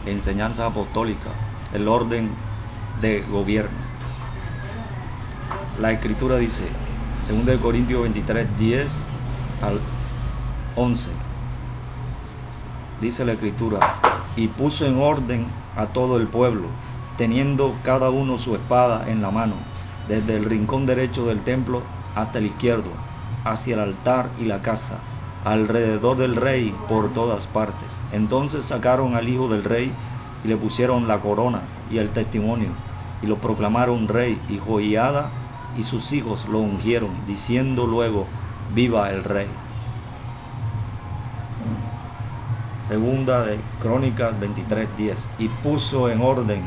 enseñanza apostólica, el orden de gobierno. La escritura dice, 2 Corintios 23, 10 al 11, dice la escritura, y puso en orden a todo el pueblo, teniendo cada uno su espada en la mano, desde el rincón derecho del templo hasta el izquierdo, hacia el altar y la casa, alrededor del rey por todas partes. Entonces sacaron al hijo del rey y le pusieron la corona y el testimonio, y lo proclamaron rey, y Joiada y sus hijos lo ungieron, diciendo luego, viva el rey. Segunda de Crónicas 23:10, y puso en orden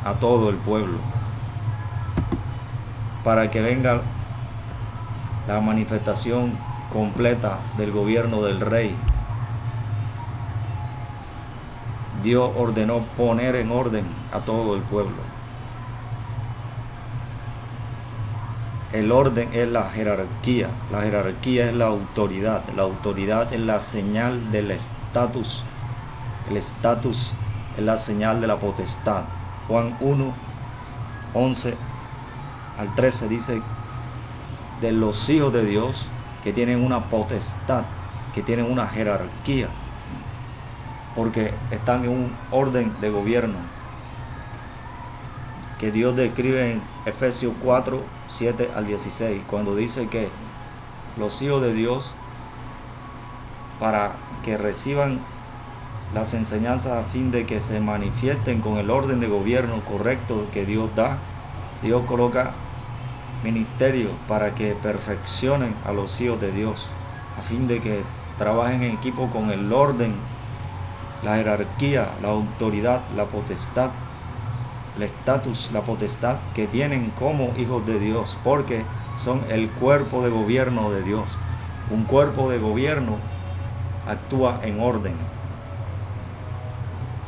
a todo el pueblo, para que venga la manifestación completa del gobierno del rey. Dios ordenó poner en orden a todo el pueblo. El orden es la jerarquía es la autoridad es la señal del estatus, el estatus es la señal de la potestad. Juan 1, 11 al 13 dice de los hijos de Dios que tienen una potestad, que tienen una jerarquía, porque están en un orden de gobierno que Dios describe en Efesios 4, 7 al 16, cuando dice que los hijos de Dios, para que reciban las enseñanzas a fin de que se manifiesten con el orden de gobierno correcto que Dios da, Dios coloca ministerio para que perfeccionen a los hijos de Dios, a fin de que trabajen en equipo con el orden, la jerarquía, la autoridad, la potestad, el estatus, la potestad que tienen como hijos de Dios, porque son el cuerpo de gobierno de Dios. Un cuerpo de gobierno actúa en orden.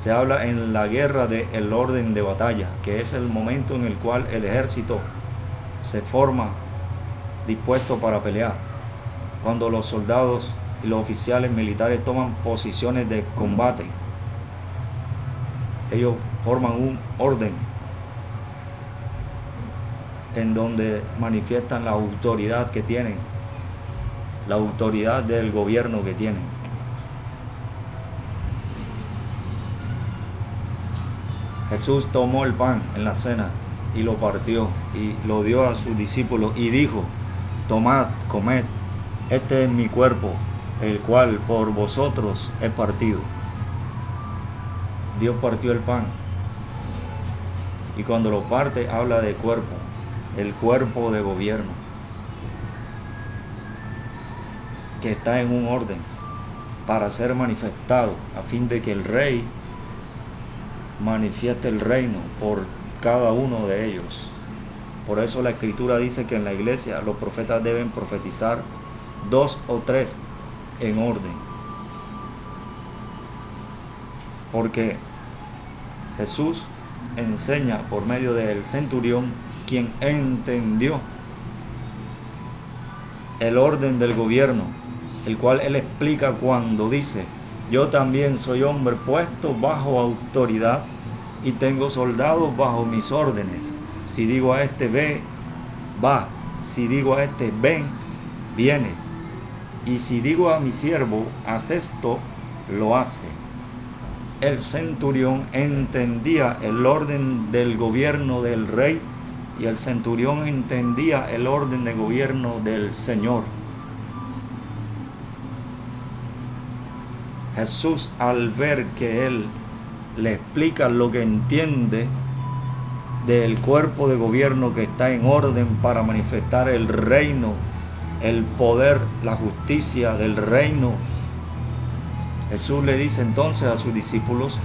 Se habla en la guerra del orden de batalla, que es el momento en el cual el ejército se forma dispuesto para pelear, cuando los soldados y los oficiales militares toman posiciones de combate. Ellos forman un orden en donde manifiestan la autoridad que tienen, la autoridad del gobierno que tienen. Jesús tomó el pan en la cena y lo partió y lo dio a sus discípulos y dijo, tomad, comed, este es mi cuerpo, el cual por vosotros es partido. Dios partió el pan, y cuando lo parte habla de cuerpo, el cuerpo de gobierno, que está en un orden para ser manifestado, a fin de que el rey manifieste el reino por cada uno de ellos. Por eso la escritura dice que en la iglesia los profetas deben profetizar 2 o 3 en orden, porque Jesús enseña por medio del centurión, quien entendió el orden del gobierno, el cual él explica cuando dice, yo también soy hombre puesto bajo autoridad y tengo soldados bajo mis órdenes. Si digo a este ve, va. Si digo a este ven, viene. Y si digo a mi siervo, haz esto, lo hace. El centurión entendía el orden del gobierno del rey, y el centurión entendía el orden de gobierno del Señor. Jesús, al ver que él le explica lo que entiende del cuerpo de gobierno que está en orden para manifestar el reino, el poder, la justicia del reino, Jesús le dice entonces a sus discípulos,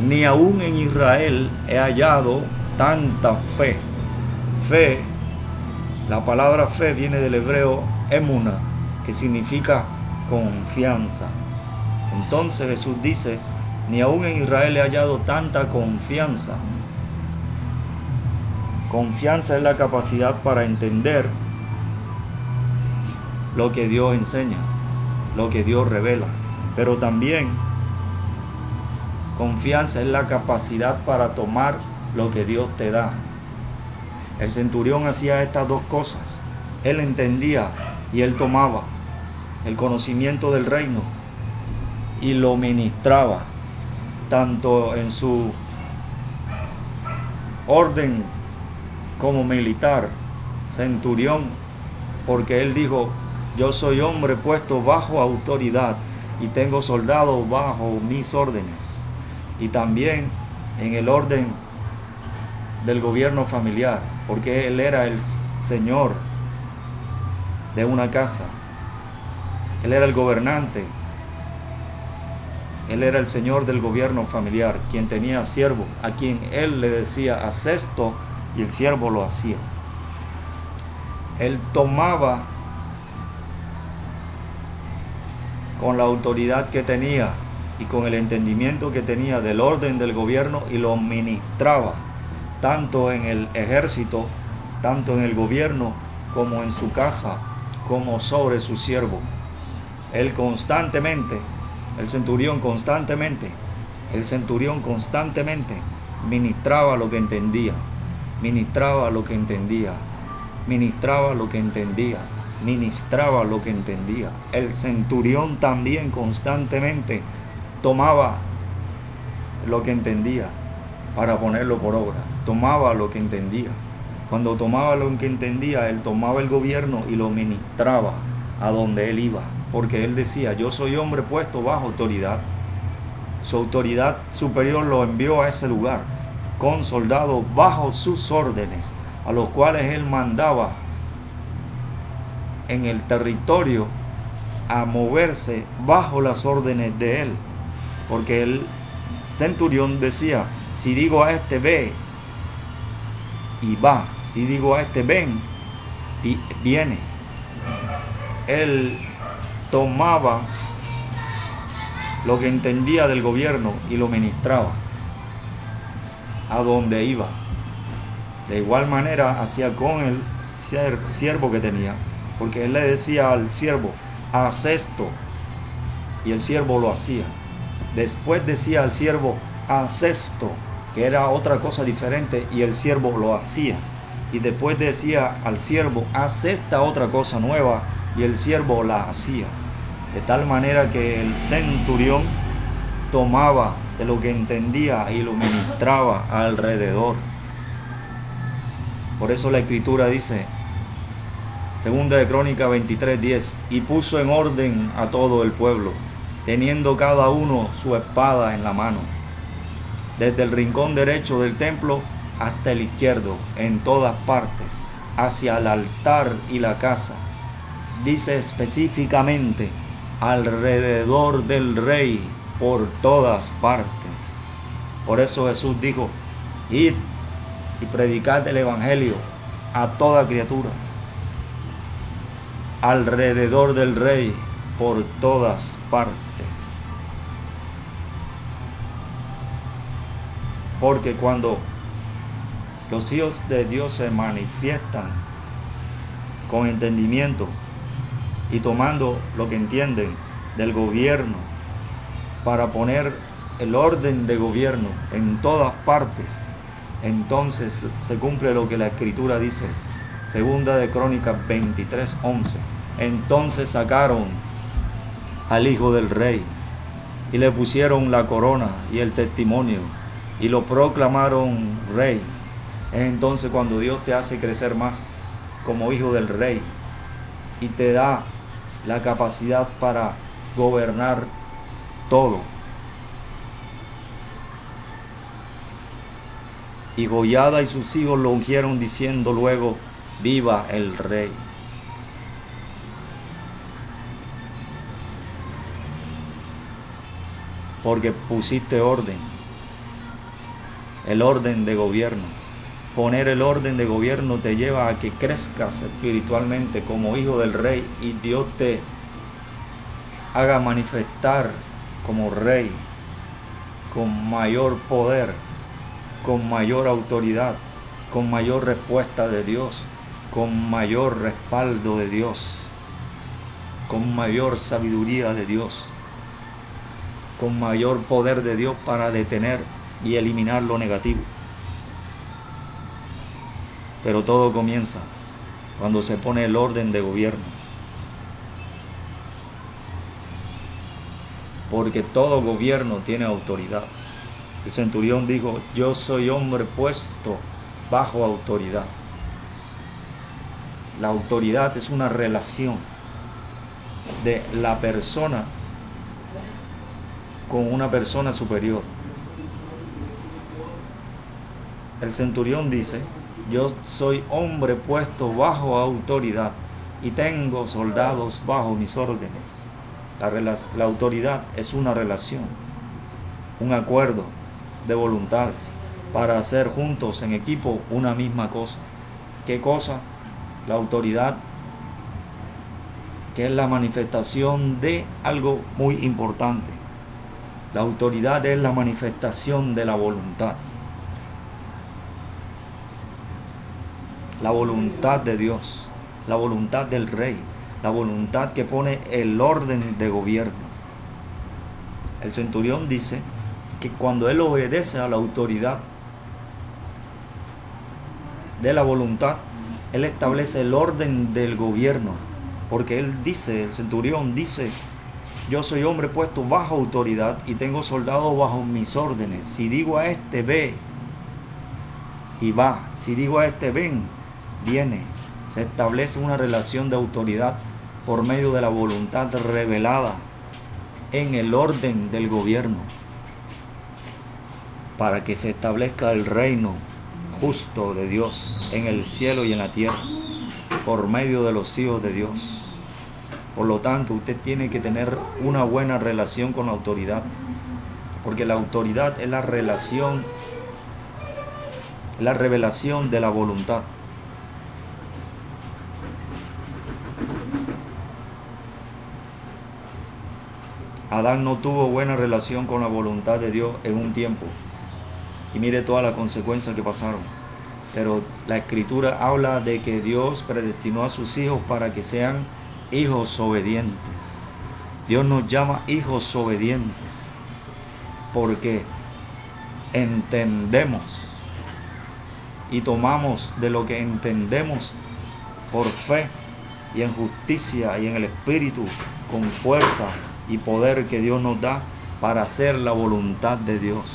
ni aún en Israel he hallado tanta fe. Fe, la palabra fe viene del hebreo emuna, que significa confianza. Entonces Jesús dice, ni aún en Israel he hallado tanta confianza. Confianza es la capacidad para entender lo que Dios enseña, lo que Dios revela, pero también Confianza es la capacidad para tomar lo que Dios te da. El centurión hacía estas dos cosas. Él entendía y él tomaba el conocimiento del reino y lo ministraba, tanto en su orden como militar, centurión, porque él dijo: yo soy hombre puesto bajo autoridad y tengo soldados bajo mis órdenes. Y también en el orden del gobierno familiar, porque él era el señor de una casa, él era el gobernante, él era el señor del gobierno familiar, quien tenía siervo, a quien él le decía: haz esto, y el siervo lo hacía. Él tomaba con la autoridad que tenía y con el entendimiento que tenía del orden del gobierno y lo ministraba, tanto en el ejército, tanto en el gobierno, como en su casa, como sobre su siervo. Él constantemente, el centurión constantemente ministraba lo que entendía, ministraba lo que entendía, ministraba lo que entendía, ministraba lo que entendía. El centurión también constantemente tomaba lo que entendía para ponerlo por obra, tomaba lo que entendía. Cuando tomaba lo que entendía, él tomaba el gobierno y lo ministraba a donde él iba, porque él decía: yo soy hombre puesto bajo autoridad. Su autoridad superior lo envió a ese lugar con soldados bajo sus órdenes, a los cuales él mandaba en el territorio a moverse bajo las órdenes de él, porque el centurión decía: si digo a este ve, y va; si digo a este ven, y viene. Él tomaba lo que entendía del gobierno y lo ministraba a donde iba. De igual manera hacía con el siervo que tenía, porque él le decía al siervo: haz esto, y el siervo lo hacía. Después decía al siervo: haz esto, que era otra cosa diferente, y el siervo lo hacía. Y después decía al siervo: haz esta otra cosa nueva, y el siervo la hacía. De tal manera que el centurión tomaba de lo que entendía y lo ministraba alrededor. Por eso la Escritura dice, segunda de Crónicas 23:10, y puso en orden a todo el pueblo, teniendo cada uno su espada en la mano, desde el rincón derecho del templo hasta el izquierdo, en todas partes, hacia el altar y la casa. Dice específicamente: alrededor del rey, por todas partes. Por eso Jesús dijo: id y predicad el evangelio a toda criatura. Alrededor del rey, por todas partes. Porque cuando los hijos de Dios se manifiestan con entendimiento y tomando lo que entienden del gobierno para poner el orden de gobierno en todas partes, entonces se cumple lo que la Escritura dice, segunda de Crónicas 23:11. Entonces sacaron al hijo del rey y le pusieron la corona y el testimonio y lo proclamaron rey. Es entonces cuando Dios te hace crecer más como hijo del rey y te da la capacidad para gobernar todo. Y Joiada y sus hijos lo ungieron, diciendo luego: viva el rey. Porque pusiste orden, el orden de gobierno. Poner el orden de gobierno te lleva a que crezcas espiritualmente como hijo del rey y Dios te haga manifestar como rey con mayor poder, con mayor autoridad, con mayor respuesta de Dios, con mayor respaldo de Dios, con mayor sabiduría de Dios, con mayor poder de Dios para detener y eliminar lo negativo. Pero todo comienza cuando se pone el orden de gobierno. Porque todo gobierno tiene autoridad. El centurión dijo: yo soy hombre puesto bajo autoridad. La autoridad es una relación de la persona con una persona superior. El centurión dice: yo soy hombre puesto bajo autoridad y tengo soldados bajo mis órdenes. La autoridad es una relación, un acuerdo de voluntades para hacer juntos en equipo una misma cosa. ¿Qué cosa? La autoridad, que es la manifestación de algo muy importante. La autoridad es la manifestación de la voluntad. La voluntad de Dios, la voluntad del Rey, la voluntad que pone el orden de gobierno. El centurión dice que cuando él obedece a la autoridad de la voluntad, él establece el orden del gobierno. Porque él dice, el centurión dice: yo soy hombre puesto bajo autoridad y tengo soldados bajo mis órdenes. Si digo a este ve, y va. Si digo a este ven, viene. Se establece una relación de autoridad por medio de la voluntad revelada en el orden del gobierno, para que se establezca el reino justo de Dios en el cielo y en la tierra, por medio de los hijos de Dios. Por lo tanto, usted tiene que tener una buena relación con la autoridad, porque la autoridad es la relación, la revelación de la voluntad. Adán no tuvo buena relación con la voluntad de Dios en un tiempo, y mire todas las consecuencias que pasaron. Pero la Escritura habla de que Dios predestinó a sus hijos para que sean hijos obedientes. Dios nos llama hijos obedientes porque entendemos y tomamos de lo que entendemos por fe y en justicia y en el Espíritu, con fuerza y poder que Dios nos da para hacer la voluntad de Dios,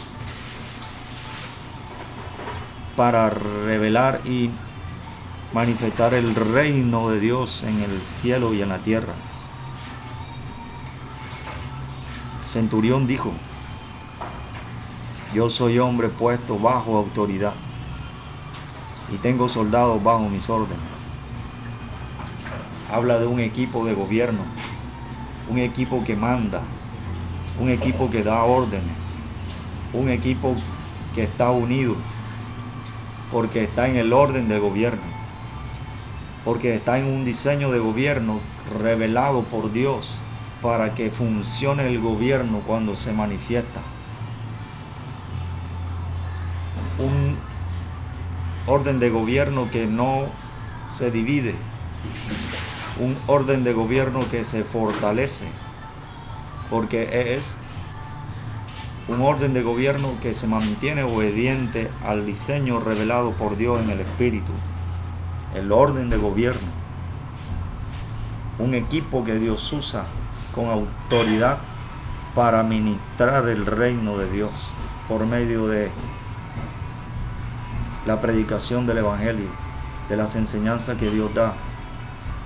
para revelar y manifestar el reino de Dios en el cielo y en la tierra. Centurión dijo: yo soy hombre puesto bajo autoridad y tengo soldados bajo mis órdenes. Habla de un equipo de gobierno, un equipo que manda, un equipo que da órdenes, un equipo que está unido porque está en el orden de gobierno, porque está en un diseño de gobierno revelado por Dios para que funcione el gobierno cuando se manifiesta. Un orden de gobierno que no se divide, un orden de gobierno que se fortalece, porque es un orden de gobierno que se mantiene obediente al diseño revelado por Dios en el Espíritu. El orden de gobierno, un equipo que Dios usa con autoridad para ministrar el reino de Dios por medio de la predicación del Evangelio, de las enseñanzas que Dios da,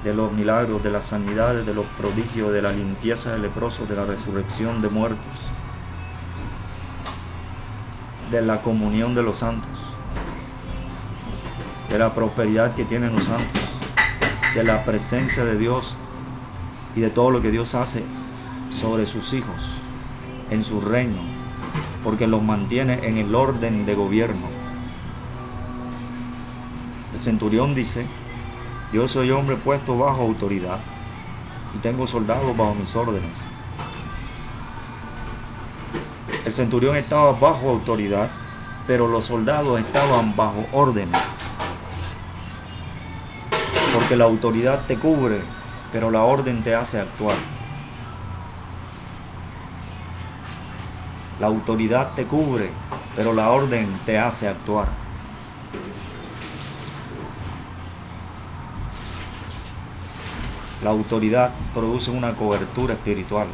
de los milagros, de las sanidades, de los prodigios, de la limpieza de leprosos, de la resurrección de muertos, de la comunión de los santos, de la prosperidad que tienen los santos, de la presencia de Dios y de todo lo que Dios hace sobre sus hijos, en su reino, porque los mantiene en el orden de gobierno. El centurión dice: yo soy hombre puesto bajo autoridad y tengo soldados bajo mis órdenes. El centurión estaba bajo autoridad, pero los soldados estaban bajo órdenes. Porque la autoridad te cubre, pero la orden te hace actuar. La autoridad te cubre, pero la orden te hace actuar. La autoridad produce una cobertura espiritual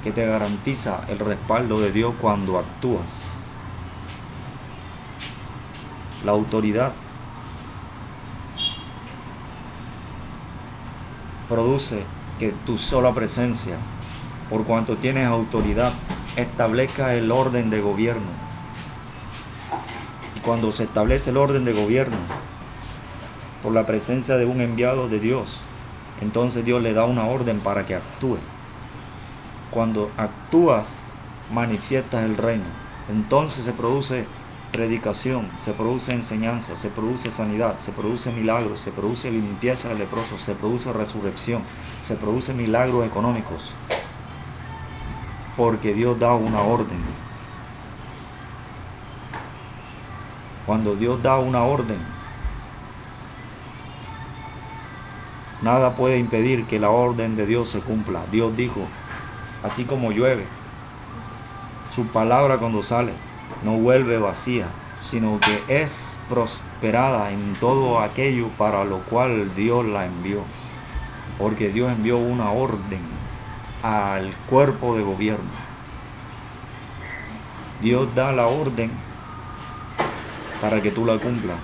que te garantiza el respaldo de Dios cuando actúas. La autoridad produce que tu sola presencia, por cuanto tienes autoridad, establezca el orden de gobierno. Y cuando se establece el orden de gobierno, por la presencia de un enviado de Dios, entonces Dios le da una orden para que actúe. Cuando actúas, manifiestas el reino. Entonces se produce predicación, se produce enseñanza, se produce sanidad, se produce milagros, se produce limpieza de leprosos, se produce resurrección, se produce milagros económicos. Porque Dios da una orden. Cuando Dios da una orden, nada puede impedir que la orden de Dios se cumpla. Dios dijo, así como llueve, su palabra cuando sale no vuelve vacía, sino que es prosperada en todo aquello para lo cual Dios la envió. Porque Dios envió una orden al cuerpo de gobierno. Dios da la orden para que tú la cumplas.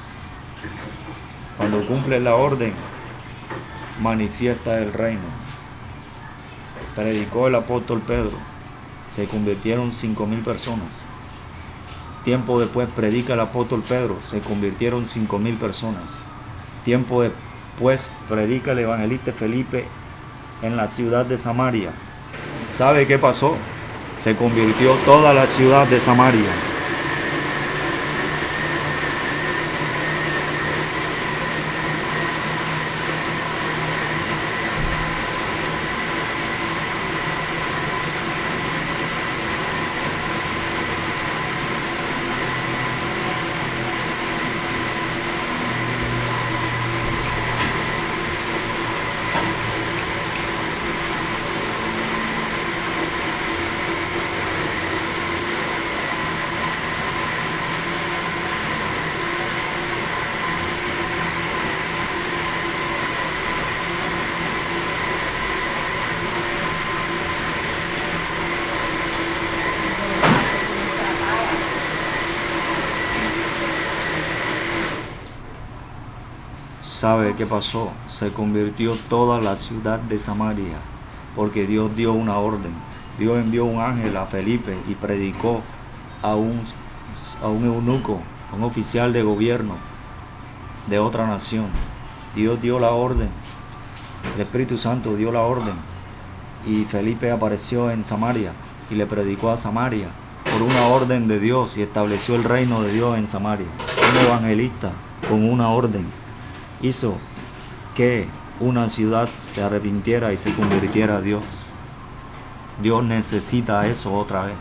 Cuando cumples la orden, manifiesta el reino. Predicó el apóstol Pedro, se convirtieron 5,000 personas. Tiempo después predica el apóstol Pedro, se convirtieron 5,000 personas. Tiempo después predica el evangelista Felipe en la ciudad de Samaria. ¿Sabe qué pasó? Se convirtió toda la ciudad de Samaria. ¿Sabe qué pasó? Se convirtió toda la ciudad de Samaria, porque Dios dio una orden. Dios envió un ángel a Felipe y predicó a un eunuco, a un oficial de gobierno de otra nación. Dios dio la orden, el Espíritu Santo dio la orden, y Felipe apareció en Samaria y le predicó a Samaria por una orden de Dios y estableció el reino de Dios en Samaria. Un evangelista con una orden hizo que una ciudad se arrepintiera y se convirtiera a Dios. Dios necesita eso otra vez.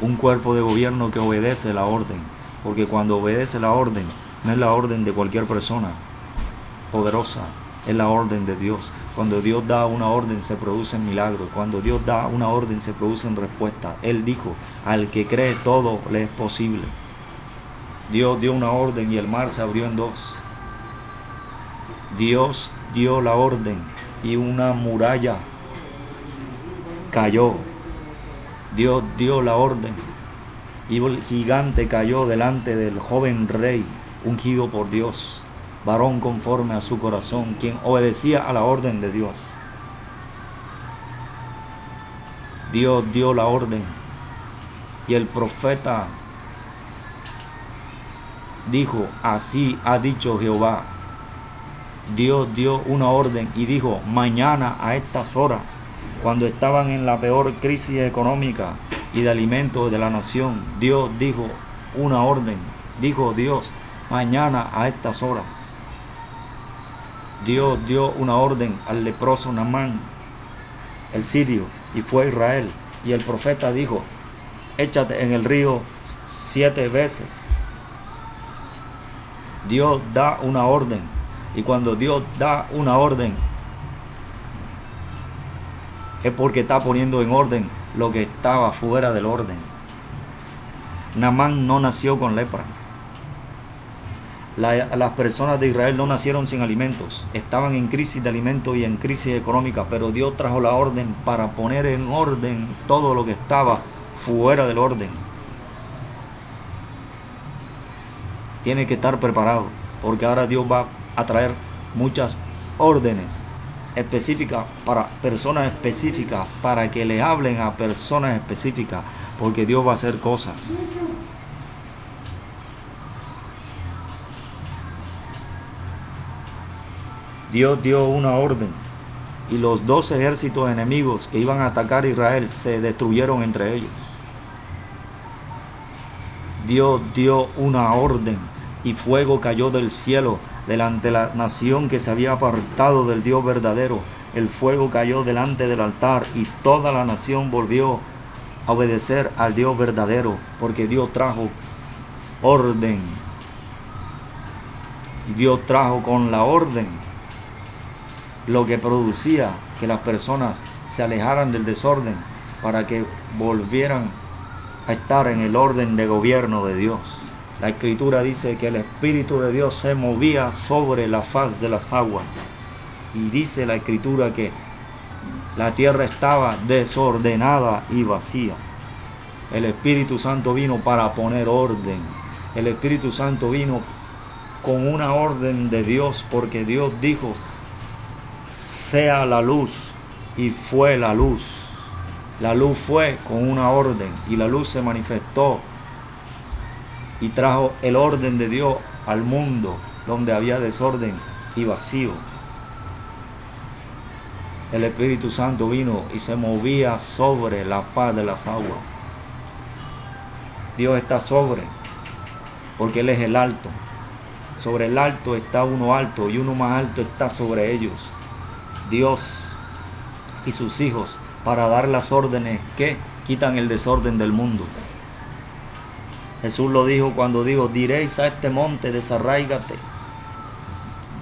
Un cuerpo de gobierno que obedece la orden, porque cuando obedece la orden, no es la orden de cualquier persona poderosa, es la orden de Dios. Cuando Dios da una orden se producen milagros. Cuando Dios da una orden se producen respuestas. Él dijo, al que cree todo le es posible. Dios dio una orden y el mar se abrió en dos. Dios dio la orden y una muralla cayó. Dios dio la orden y el gigante cayó delante del joven rey ungido por Dios, varón conforme a su corazón, quien obedecía a la orden de Dios. Dios dio la orden y el profeta dijo, así ha dicho Jehová. Dios dio una orden y dijo, mañana a estas horas, cuando estaban en la peor crisis económica y de alimentos de la nación, Dios dijo una orden. Dijo Dios, mañana a estas horas. Dios dio una orden al leproso Naamán, el sirio, y fue a Israel. Y el profeta dijo, échate en el río 7 veces. Dios da una orden, y cuando Dios da una orden, es porque está poniendo en orden lo que estaba fuera del orden. Naamán no nació con lepra. Las personas de Israel no nacieron sin alimentos, estaban en crisis de alimentos y en crisis económica, pero Dios trajo la orden para poner en orden todo lo que estaba fuera del orden. Tiene que estar preparado, porque ahora Dios va a traer muchas órdenes específicas para personas específicas, para que le hablen a personas específicas, porque Dios va a hacer cosas. Dios dio una orden y los 2 ejércitos enemigos que iban a atacar a Israel se destruyeron entre ellos. Dios dio una orden y fuego cayó del cielo delante de la nación que se había apartado del Dios verdadero. El fuego cayó delante del altar y toda la nación volvió a obedecer al Dios verdadero, porque Dios trajo orden. Y Dios trajo con la orden lo que producía que las personas se alejaran del desorden para que volvieran a estar en el orden de gobierno de Dios. La Escritura dice que el Espíritu de Dios se movía sobre la faz de las aguas. Y dice la Escritura que la tierra estaba desordenada y vacía. El Espíritu Santo vino para poner orden. El Espíritu Santo vino con una orden de Dios, porque Dios dijo: sea la luz, y fue la luz. La luz fue con una orden y la luz se manifestó y trajo el orden de Dios al mundo donde había desorden y vacío. El Espíritu Santo vino y se movía sobre la faz de las aguas. Dios está sobre, porque Él es el alto. Sobre el alto está uno alto y uno más alto está sobre ellos. Dios y sus hijos, para dar las órdenes que quitan el desorden del mundo. Jesús lo dijo cuando dijo: diréis a este monte, desarráigate,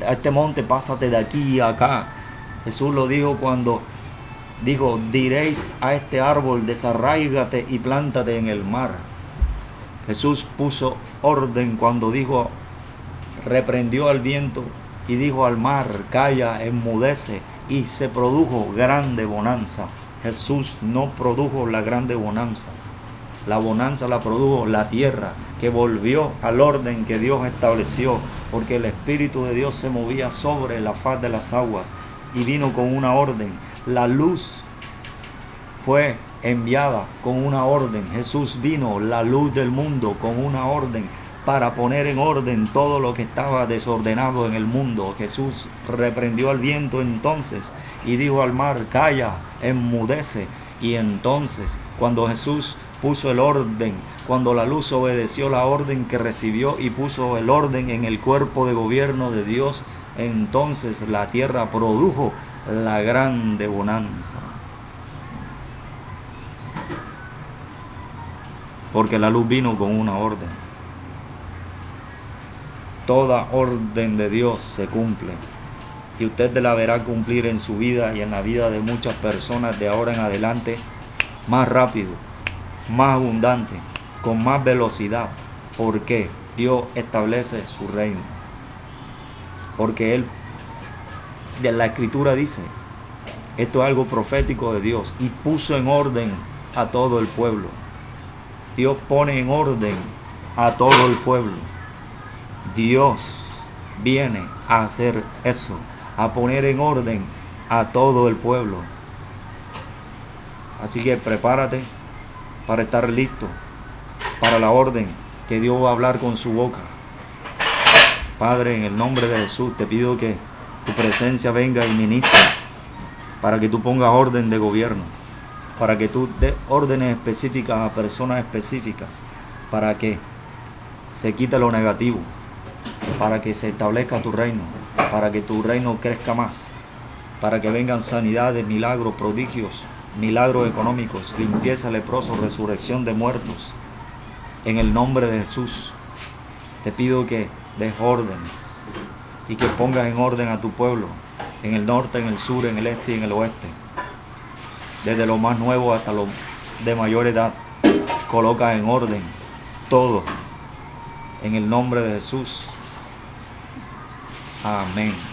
a este monte pásate de aquí a acá. Jesús lo dijo cuando dijo: diréis a este árbol, desarráigate y plántate en el mar. Jesús puso orden cuando dijo, reprendió al viento y dijo al mar: calla, enmudece, y se produjo grande bonanza. Jesús no produjo la grande bonanza. La bonanza la produjo la tierra, que volvió al orden que Dios estableció, porque el Espíritu de Dios se movía sobre la faz de las aguas y vino con una orden. La luz fue enviada con una orden. Jesús vino, la luz del mundo, con una orden para poner en orden todo lo que estaba desordenado en el mundo. Jesús reprendió al viento entonces y dijo al mar: calla, enmudece. Y entonces, cuando Jesús puso el orden, cuando la luz obedeció la orden que recibió y puso el orden en el cuerpo de gobierno de Dios, entonces la tierra produjo la grande bonanza. Porque la luz vino con una orden. Toda orden de Dios se cumple y usted la verá cumplir en su vida y en la vida de muchas personas de ahora en adelante, más rápido, más abundante, con más velocidad, porque Dios establece su reino. Porque Él, de la Escritura dice, esto es algo profético de Dios, y puso en orden a todo el pueblo. Dios pone en orden a todo el pueblo. Dios viene a hacer eso, a poner en orden a todo el pueblo. Así que prepárate para estar listo para la orden que Dios va a hablar con su boca. Padre, en el nombre de Jesús, te pido que tu presencia venga y ministre, para que tú pongas orden de gobierno, para que tú des órdenes específicas a personas específicas, para que se quite lo negativo, para que se establezca tu reino, para que tu reino crezca más, para que vengan sanidades, milagros, prodigios, milagros económicos, limpieza, leprosos, resurrección de muertos. En el nombre de Jesús, te pido que des órdenes y que pongas en orden a tu pueblo, en el norte, en el sur, en el este y en el oeste. desde lo más nuevo hasta lo de mayor edad. Coloca en orden todo en el nombre de Jesús. Amén.